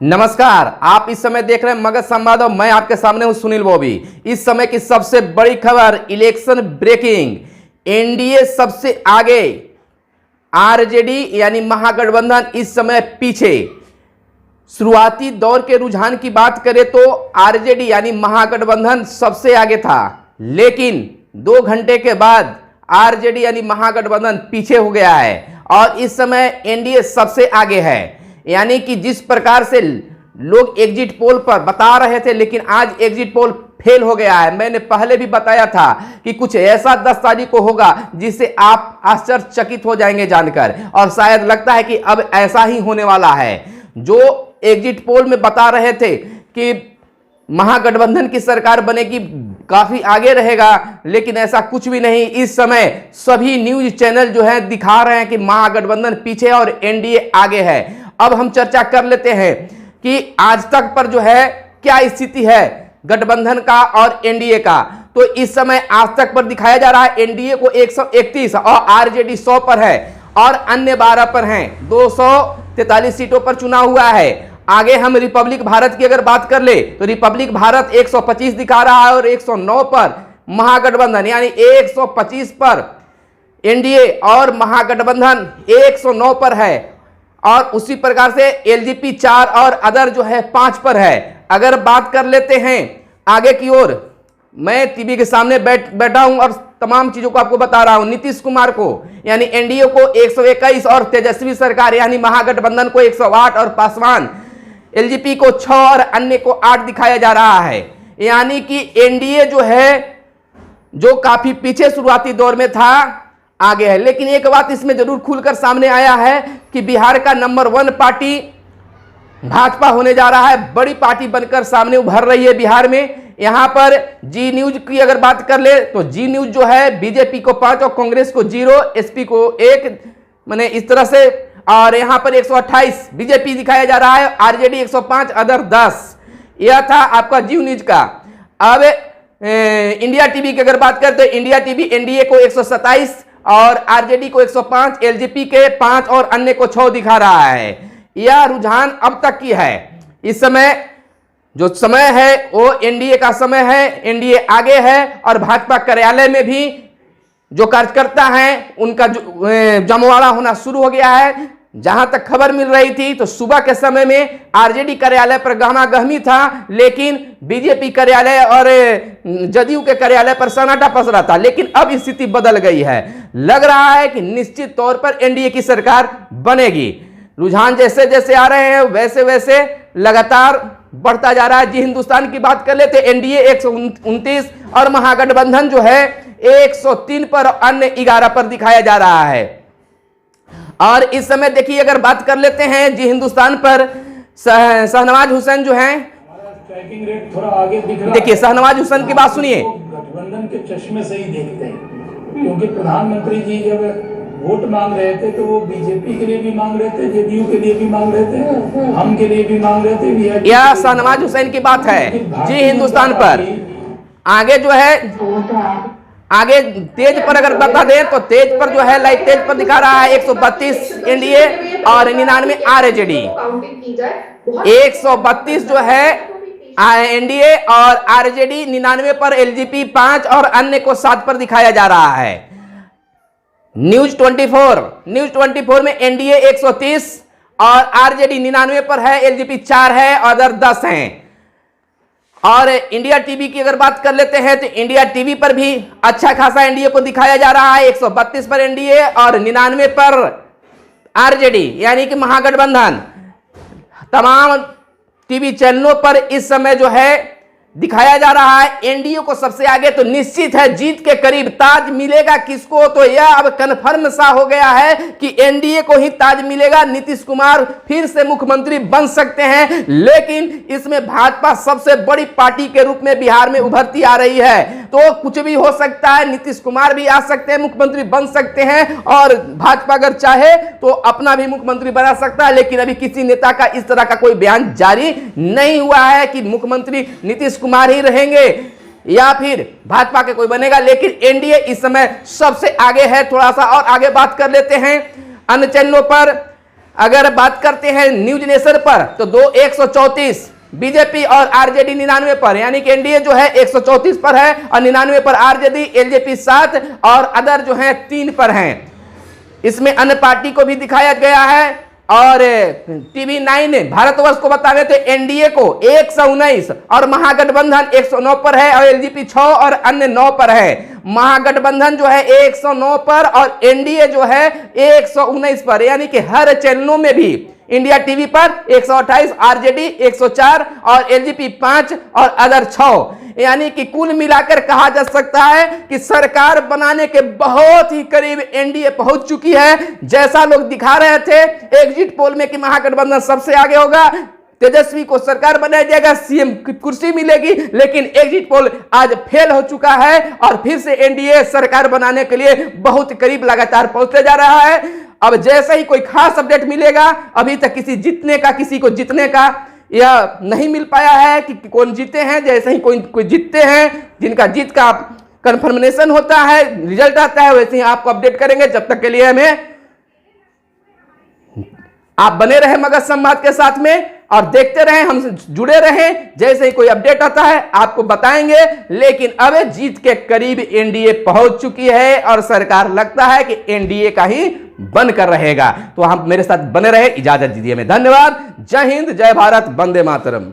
नमस्कार, आप इस समय देख रहे हैं मगध संवाद और मैं आपके सामने हूं सुनील बॉबी। इस समय की सबसे बड़ी खबर, इलेक्शन ब्रेकिंग। एनडीए सबसे आगे, आरजेडी यानी महागठबंधन इस समय पीछे। शुरुआती दौर के रुझान की बात करें तो आरजेडी यानी महागठबंधन सबसे आगे था, लेकिन 2 घंटे के बाद आरजेडी यानी महागठबंधन पीछे हो गया है और इस समय एनडीए सबसे आगे है। यानी कि जिस प्रकार से लोग एग्जिट पोल पर बता रहे थे, लेकिन आज एग्जिट पोल फेल हो गया है। मैंने पहले भी बताया था कि कुछ ऐसा 10 तारीख को होगा जिससे आप आश्चर्यचकित हो जाएंगे जानकर, और शायद लगता है कि अब ऐसा ही होने वाला है। जो एग्जिट पोल में बता रहे थे कि महागठबंधन की सरकार बनेगी, काफी आगे रहेगा, लेकिन ऐसा कुछ भी नहीं। इस समय सभी न्यूज चैनल जो है दिखा रहे हैं कि महागठबंधन पीछे और एनडीए आगे है। अब हम चर्चा कर लेते हैं कि आज तक पर जो है क्या स्थिति है गठबंधन का और एनडीए का। तो इस समय आज तक पर दिखाया जा रहा है एनडीए को 131 और आरजेडी 100 पर है और अन्य 12 पर हैं। 243 सीटों पर चुनाव हुआ है। आगे हम रिपब्लिक भारत की अगर बात कर ले तो रिपब्लिक भारत 125 दिखा रहा है और 109 पर महागठबंधन, यानी 125 पर एनडीए और महागठबंधन 109 पर है। और उसी प्रकार से एलजेपी 4 और अदर जो है 5 पर है। अगर बात कर लेते हैं आगे की ओर, मैं टीवी के सामने बैठा हूं और तमाम चीजों को आपको बता रहा हूं। नीतीश कुमार को यानी एनडीए को 121 और तेजस्वी सरकार यानी महागठबंधन को 108 और पासवान एलजेपी को 6 और अन्य को 8 दिखाया जा रहा है। यानी कि एनडीए जो है, जो काफी पीछे शुरुआती दौर में था, आगे है। लेकिन एक बात इसमें जरूर खुलकर सामने आया है कि बिहार का नंबर 1 पार्टी भाजपा होने जा रहा है। बड़ी पार्टी बनकर सामने उभर रही है बिहार में। यहां पर जी न्यूज की अगर बात कर ले तो जी न्यूज जो है बीजेपी को 5 और कांग्रेस को 0, एसपी को 1, माने इस तरह से। और यहां पर 128 बीजेपी दिखाया जा रहा है, आरजेडी 105, अदर 10। यह था आपका जी न्यूज का। अब इंडिया टीवी की अगर बात करें तो इंडिया टीवी एनडीए को 127 और आरजेडी को 105, एलजेपी के 5 और अन्य को 6 दिखा रहा है। यह रुझान अब तक की है। इस समय जो समय है वो एनडीए का समय है, एनडीए आगे है और भाजपा कार्यालय में भी जो कार्यकर्ता हैं उनका जमवाड़ा होना शुरू हो गया है। जहां तक खबर मिल रही थी तो सुबह के समय में आरजेडी कार्यालय पर गहमा-गहमी था, लेकिन बीजेपी कार्यालय और जदयू के कार्यालय पर सन्नाटा पसरा था। लेकिन अब स्थिति बदल गई है। लग रहा है कि निश्चित तौर पर एनडीए की सरकार बनेगी। रुझान जैसे जैसे आ रहे हैं वैसे वैसे लगातार बढ़ता जा रहा है। जी हिंदुस्तान की बात कर लेते, एनडीए 129 और महागठबंधन जो है 103 पर, अन्य 11 पर दिखाया जा रहा है। और इस समय देखिए अगर बात कर लेते हैं जी हिंदुस्तान पर, शहनवाज हुसैन जो हैं, ट्रैकिंग रेट थोड़ा आगे दिख रहा है। देखिए शहनवाज हुसैन की बात सुनिए। गठबंधन के चश्मे से ही देखते हैं, क्योंकि प्रधानमंत्री जी जब वोट मांग रहे थे तो वो बीजेपी के लिए भी मांग रहे थे, जेडीयू के लिए भी मांग रहे थे, हम के लिए भी मांग रहे थे। यह शहनवाज हुसैन की बात है जी हिंदुस्तान पर। आगे जो है, आगे तेज पर अगर बता दें तो तेज पर जो है, लाइट तेज पर दिखा रहा है 132 एनडीए और 99 आरजेडी। 132 जो है एनडीए और आरजेडी, 99 पर एलजेपी 5 और अन्य को 7 पर दिखाया जा रहा है। न्यूज 24 में एनडीए 130 और आरजेडी 99 पर है, एलजेपी 4 है, अदर 10 हैं। और इंडिया टीवी की अगर बात कर लेते हैं तो इंडिया टीवी पर भी अच्छा खासा एनडीए को दिखाया जा रहा है। 132 पर एनडीए और 99 पर आरजेडी यानी कि महागठबंधन। तमाम टीवी चैनलों पर इस समय जो है दिखाया जा रहा है एनडीए को सबसे आगे। तो निश्चित है जीत के करीब। ताज मिलेगा किसको, तो यह अब कन्फर्म सा हो गया है कि एनडीए को ही ताज मिलेगा। नीतीश कुमार फिर से मुख्यमंत्री बन सकते हैं, लेकिन इसमें भाजपा सबसे बड़ी पार्टी के रूप में बिहार में उभरती आ रही है। तो कुछ भी हो सकता है, नीतीश कुमार भी आ सकते हैं, मुख्यमंत्री बन सकते हैं, और भाजपा अगर चाहे तो अपना भी मुख्यमंत्री बना सकता है। लेकिन अभी किसी नेता का इस तरह का कोई बयान जारी नहीं हुआ है कि मुख्यमंत्री नीतीश कुमार ही रहेंगे या फिर भाजपा के कोई बनेगा। लेकिन एनडीए इस समय सबसे आगे है। थोड़ा सा और आगे बात कर लेते हैं अन्य चैनलों पर। अगर बात करते हैं न्यूज नेशन पर तो 134 बीजेपी और आरजेडी 99 पर, यानी कि एनडीए जो है 134 पर है और 99 पर आरजेडी, एलजेपी 7 और अदर जो है 3 पर हैं। इसमें अन्य पार्टी को भी दिखाया गया है और टीवी 9 भारतवर्ष को बता रहे थे एनडीए को 119 और महागठबंधन 109 पर है और एलजेपी 6 और अन्य 9 पर है। महागठबंधन जो है 109 पर और एनडीए जो है 119 पर, यानी कि हर चैनलों में भी इंडिया टीवी पर 128, आरजेडी 104 और एलजेपी 5 और अदर 6, यानी कि कुल मिलाकर कहा जा सकता है कि सरकार बनाने के बहुत ही करीब एनडीए पहुंच चुकी है। जैसा लोग दिखा रहे थे एग्जिट पोल में कि महागठबंधन सबसे आगे होगा, तेजस्वी को सरकार बनाया जाएगा, सीएम की कुर्सी मिलेगी, लेकिन एग्जिट पोल आज फेल हो चुका है और फिर से एनडीए सरकार बनाने के लिए बहुत करीब लगातार पहुंचते जा रहा है। अब जैसे ही कोई खास अपडेट मिलेगा, अभी तक किसी को जीतने का यह नहीं मिल पाया है कि कौन जीते हैं। जैसे ही कोई जीतते हैं, जिनका जीत का कंफर्मेशन होता है, रिजल्ट आता है, वैसे ही आपको अपडेट करेंगे। जब तक के लिए हमें आप बने रहे मगध संवाद के साथ में और देखते रहें, हमसे जुड़े रहें। जैसे ही कोई अपडेट आता है आपको बताएंगे। लेकिन अब जीत के करीब एनडीए पहुंच चुकी है और सरकार लगता है कि एनडीए का ही बनकर रहेगा। तो हम मेरे साथ बने रहे, इजाजत दीजिए। मैं धन्यवाद। जय हिंद, जय भारत, वंदे मातरम।